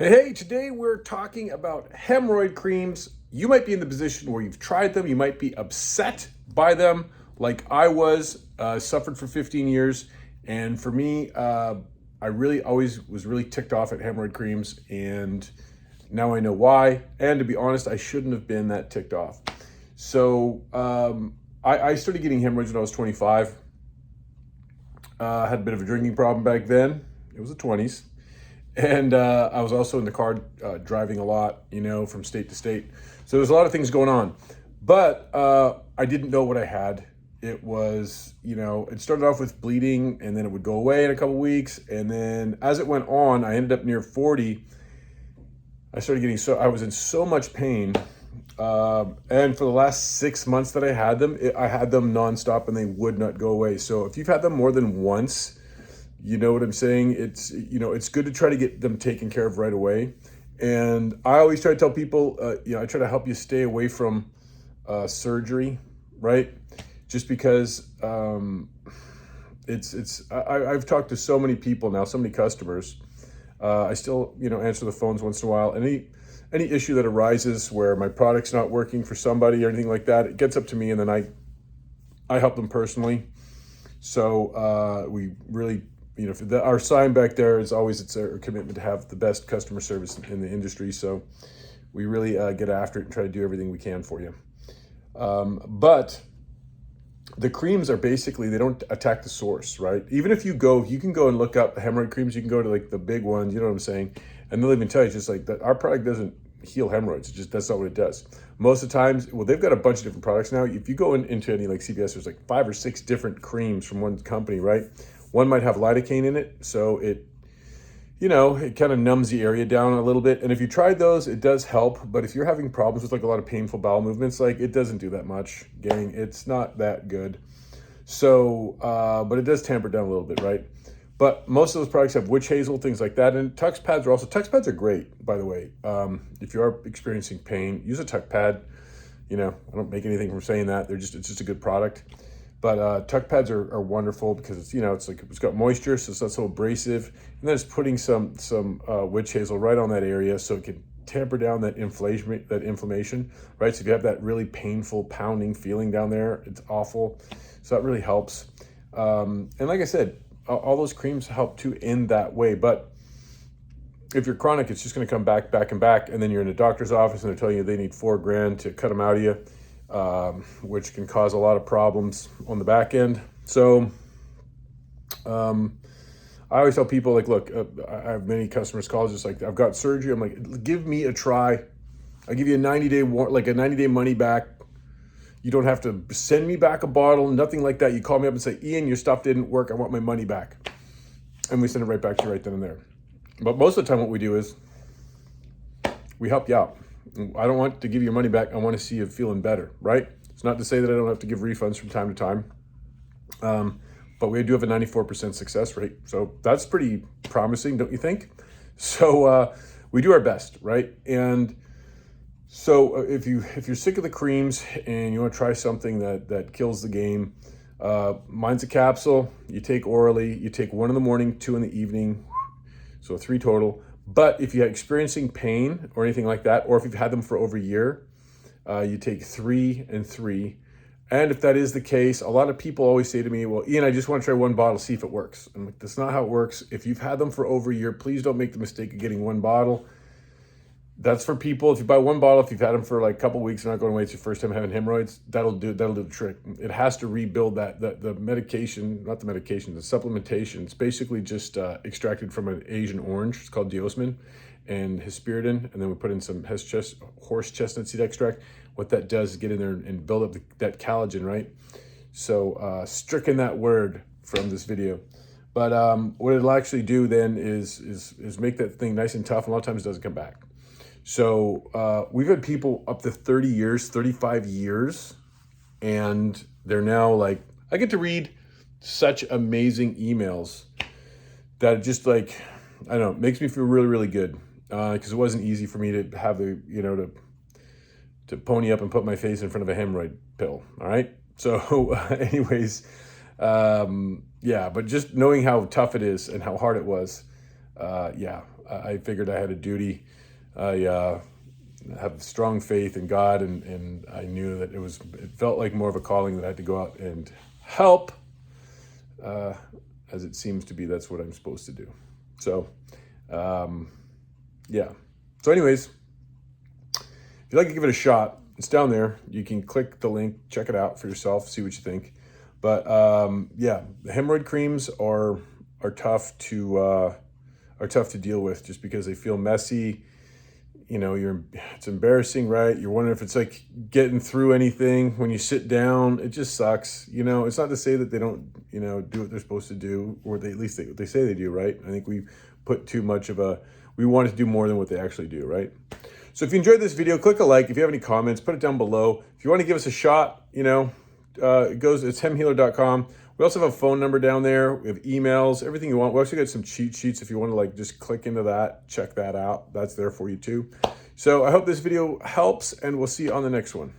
Hey, today we're talking about hemorrhoid creams. You might be in the position where you've tried them, you might be upset by them, like I was, suffered for 15 years. And for me, I really always was really ticked off at hemorrhoid creams, and now I know why. And to be honest, I shouldn't have been that ticked off. So I started getting hemorrhoids when I was 25. Had a bit of a drinking problem back then. It was the 20s. And I was also in the car driving a lot, from state to state. So there's a lot of things going on. But I didn't know what I had. It was, it started off with bleeding, and then it would go away in a couple weeks. And then as it went on, I ended up near 40. I was in so much pain. And for the last 6 months that I had them nonstop, and they would not go away. So if you've had them more than once, you know what I'm saying? It's good to try to get them taken care of right away. And I always try to tell people, I try to help you stay away from surgery, right? Just because I've talked to so many people now, so many customers. I still, answer the phones once in a while. Any issue that arises where my product's not working for somebody or anything like that, it gets up to me, and then I help them personally. So we really, our sign back there is always, it's our commitment to have the best customer service in the industry. So we really get after it and try to do everything we can for you. But the creams are basically, they don't attack the source, right? Even if you can go and look up hemorrhoid creams. You can go to like the big ones, you know what I'm saying? And they'll even tell you, just like that, our product doesn't heal hemorrhoids. That's not what it does. Most of the times, well, they've got a bunch of different products now. If you go into any like CVS, there's like 5 or 6 different creams from one company, right? One might have lidocaine in it, so it kind of numbs the area down a little bit. And if you tried those, it does help. But if you're having problems with like a lot of painful bowel movements, like it doesn't do that much, gang. It's not that good. So, but it does tamper down a little bit, right? But most of those products have witch hazel, things like that. And Tux pads are great, by the way. If you are experiencing pain, use a Tux pad. I don't make anything from saying that. It's just a good product. But Tux pads are wonderful because it's got moisture, so it's not so abrasive. And then it's putting some witch hazel right on that area, so it can tamper down that inflammation, right? So if you have that really painful pounding feeling down there, it's awful. So that really helps. And like I said, all those creams help too in that way. But if you're chronic, it's just going to come back, and then you're in a doctor's office and they're telling you they need $4,000 to cut them out of you, which can cause a lot of problems on the back end. So I always tell people, like, look, I have many customers call, just like, I've got surgery. I'm like, give me a try. I'll give you a 90-day money back. You don't have to send me back a bottle, nothing like that. You call me up and say, Ian, your stuff didn't work. I want my money back. And we send it right back to you right then and there. But most of the time what we do is we help you out. I don't want to give you your money back. I want to see you feeling better, right? It's not to say that I don't have to give refunds from time to time. But we do have a 94% success rate. So that's pretty promising, don't you think? So we do our best, right? And so if you're sick of the creams and you want to try something that kills the game, mine's a capsule. You take orally. You take 1 in the morning, 2 in the evening, so 3 total. But if you're experiencing pain or anything like that, or if you've had them for over a year, you take 3 and 3. And if that is the case, a lot of people always say to me, well, Ian, I just want to try 1 bottle, see if it works. I'm like, that's not how it works. If you've had them for over a year, please don't make the mistake of getting 1 bottle. That's for people. If you buy 1 bottle, if you've had them for like a couple weeks, you're not going away, it's your first time having hemorrhoids, that'll do the trick. It has to rebuild the medication, not the medication, the supplementation. It's basically just extracted from an Asian orange. It's called diosmin and hesperidin, and then we put in some horse chestnut seed extract. What that does is get in there and build up that collagen, right? So stricken that word from this video. But what it'll actually do then is make that thing nice and tough, and a lot of times it doesn't come back. So we've had people up to 30 years, 35 years, and they're now like, I get to read such amazing emails that just like, I don't know, makes me feel really, really good. Because it wasn't easy for me to have to pony up and put my face in front of a hemorrhoid pill. All right. So anyways, yeah, but just knowing how tough it is and how hard it was, yeah, I figured I had a duty. I have strong faith in God, and I knew that it felt like more of a calling that I had to go out and help, as it seems to be, that's what I'm supposed to do. So, yeah. So anyways, if you'd like to give it a shot, it's down there. You can click the link, check it out for yourself, see what you think. But yeah, the hemorrhoid creams are tough to deal with, just because they feel messy. You know, it's embarrassing, right? You're wondering if it's like getting through anything when you sit down. It just sucks. You know, it's not to say that they don't, you know, do what they're supposed to do, or at least they say they do, right? I think we put too much we want to do more than what they actually do, right? So if you enjoyed this video, click a like. If you have any comments, put it down below. If you want to give us a shot, you know, it's hemhealer.com. We also have a phone number down there. We have emails, everything you want. We also got some cheat sheets if you want to like just click into that, check that out. That's there for you too. So I hope this video helps, and we'll see you on the next one.